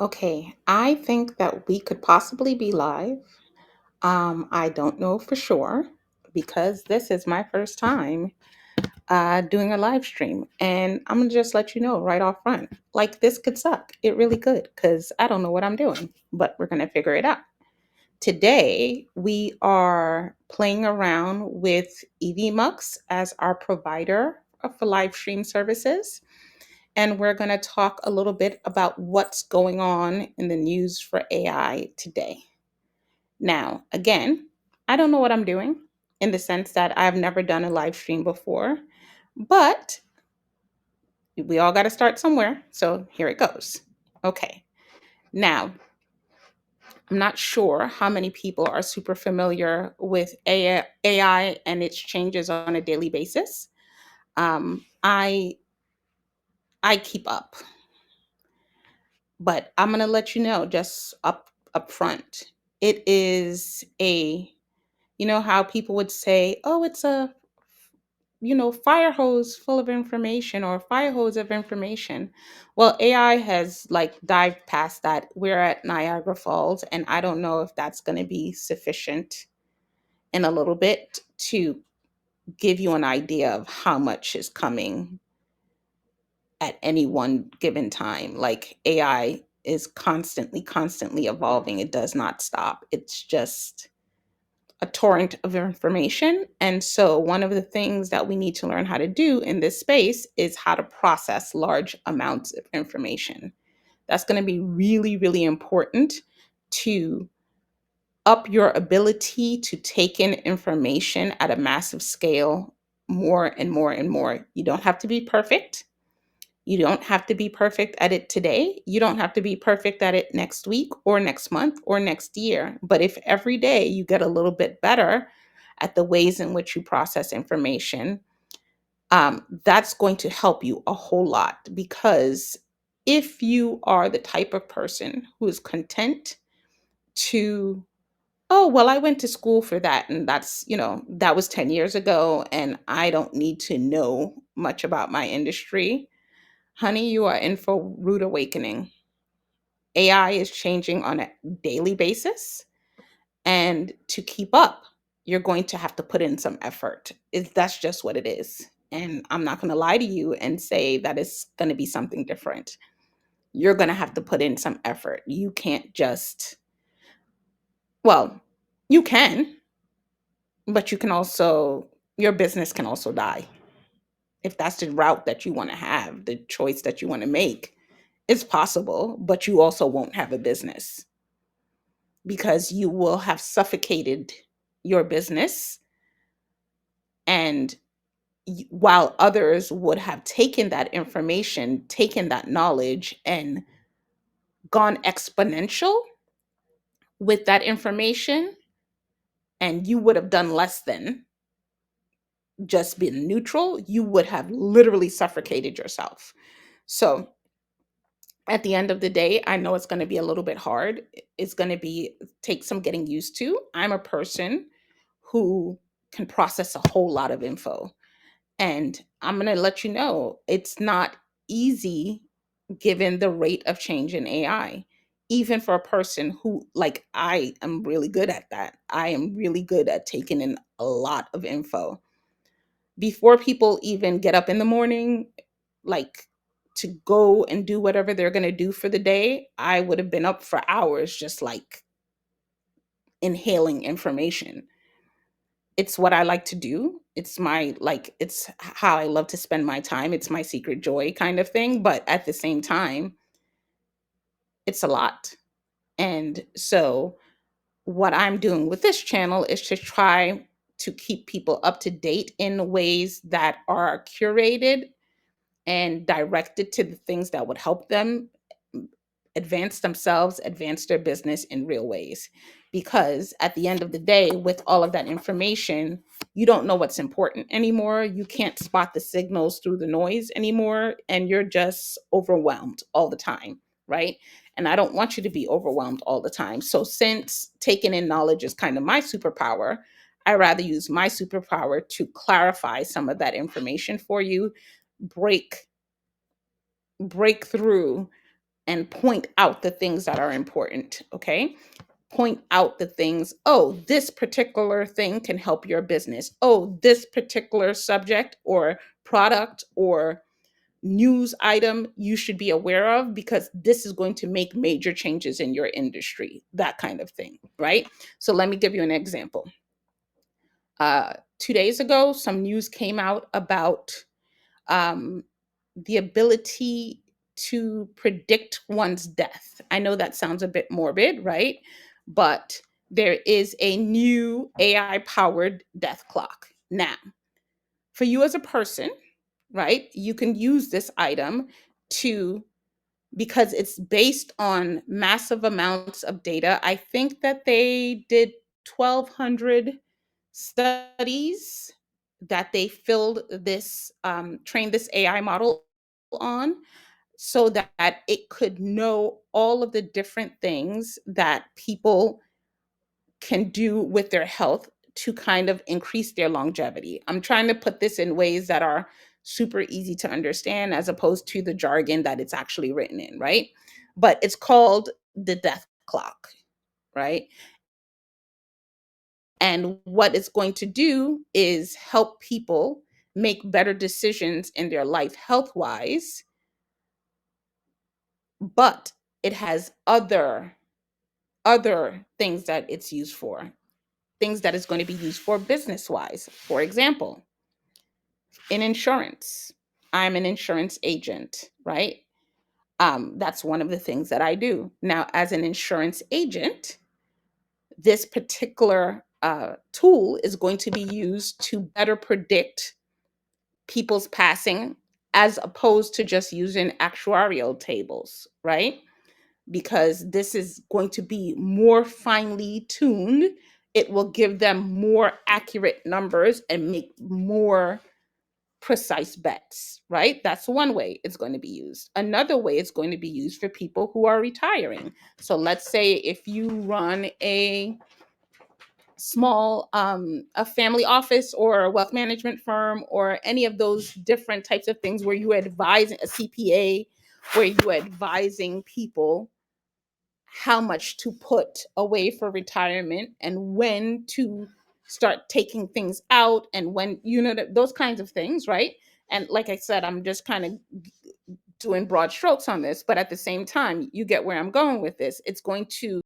Okay, I think that we could possibly be live. I don't know for sure because this is my first time doing a live stream. And I'm going to just let you know right off front like, this could suck. It really could because I don't know what I'm doing, but we're going to figure it out. Today, we are playing around with EVMux as our provider for live stream services. And we're going to talk a little bit about what's going on in the news for AI today. Now, again, I don't know what I'm doing in the sense that I've never done a live stream before, but we all got to start somewhere. So here it goes. Okay. Now, I'm not sure how many people are super familiar with AI and its changes on a daily basis. I keep up, but I'm gonna let you know just up front. It is a how people would say, "Oh, it's a fire hose full of information or fire hose of information." Well, AI has like dived past that. We're at Niagara Falls, and I don't know if that's going to be sufficient in a little bit to give you an idea of how much is coming at any one given time. Like AI is constantly evolving. It does not stop. It's just a torrent of information. And so, one of the things that we need to learn how to do in this space is how to process large amounts of information. That's going to be really, really important to up your ability to take in information at a massive scale more and more and more. You don't have to be perfect. You don't have to be perfect at it today. You don't have to be perfect at it next week or next month or next year. But if every day you get a little bit better at the ways in which you process information, that's going to help you a whole lot. Because if you are the type of person who is content to, oh, well, I went to school for that, and that was 10 years ago, and I don't need to know much about my industry. Honey, you are in for rude awakening. AI is changing on a daily basis. And to keep up, you're going to have to put in some effort. That's just what it is. And I'm not going to lie to you and say that it's going to be something different. You're going to have to put in some effort. You can't just, well, you can, but your business can also die. If that's the route that you want to have, the choice that you want to make, it's possible, but you also won't have a business because you will have suffocated your business. And while others would have taken that information, taken that knowledge, and gone exponential with that information, and you would have done less than just been neutral, you would have literally suffocated yourself. So at the end of the day, I know it's going to be a little bit hard. It's going to be take some getting used to. I'm a person who can process a whole lot of info. And I'm going to let you know it's not easy given the rate of change in AI. Even for a person who, like, I am really good at that. I am really good at taking in a lot of info. Before people even get up in the morning, like to go and do whatever they're going to do for the day, I would have been up for hours just like inhaling information. It's what I like to do. It's how I love to spend my time. It's my secret joy kind of thing. But at the same time, it's a lot. And so, what I'm doing with this channel is to try to keep people up to date in ways that are curated and directed to the things that would help them advance themselves, advance their business in real ways. Because at the end of the day, with all of that information, you don't know what's important anymore. You can't spot the signals through the noise anymore, and you're just overwhelmed all the time, right? And I don't want you to be overwhelmed all the time. So, since taking in knowledge is kind of my superpower, I rather use my superpower to clarify some of that information for you, break break through and point out the things that are important. Okay. Point out the things. Oh, this particular thing can help your business. Oh, this particular subject or product or news item you should be aware of because this is going to make major changes in your industry, that kind of thing, right? So let me give you an example. 2 days ago, some news came out about um, the ability to predict one's death. I know that sounds a bit morbid, right? But there is a new AI powered death clock. Now, for you as a person, right, you can use this item to, because it's based on massive amounts of data. I think that they did 1,200 studies that they filled this, trained this AI model on so that it could know all of the different things that people can do with their health to kind of increase their longevity. I'm trying to put this in ways that are super easy to understand as opposed to the jargon that it's actually written in, right? But it's called the death clock, right? And what it's going to do is help people make better decisions in their life health wise, but it has other things that it's used for, things that it's going to be used for business wise. For example, in insurance, I'm an insurance agent, right? That's one of the things that I do. Now, as an insurance agent, this particular tool is going to be used to better predict people's passing as opposed to just using actuarial tables, right? Because this is going to be more finely tuned. It will give them more accurate numbers and make more precise bets, right? That's one way it's going to be used. Another way it's going to be used for people who are retiring. So let's say if you run a small a family office or a wealth management firm or any of those different types of things where you advise a CPA, where you advising people how much to put away for retirement and when to start taking things out and when, those kinds of things, right? And like I said, I'm just kind of doing broad strokes on this, but at the same time, you get where I'm going with this. It's going to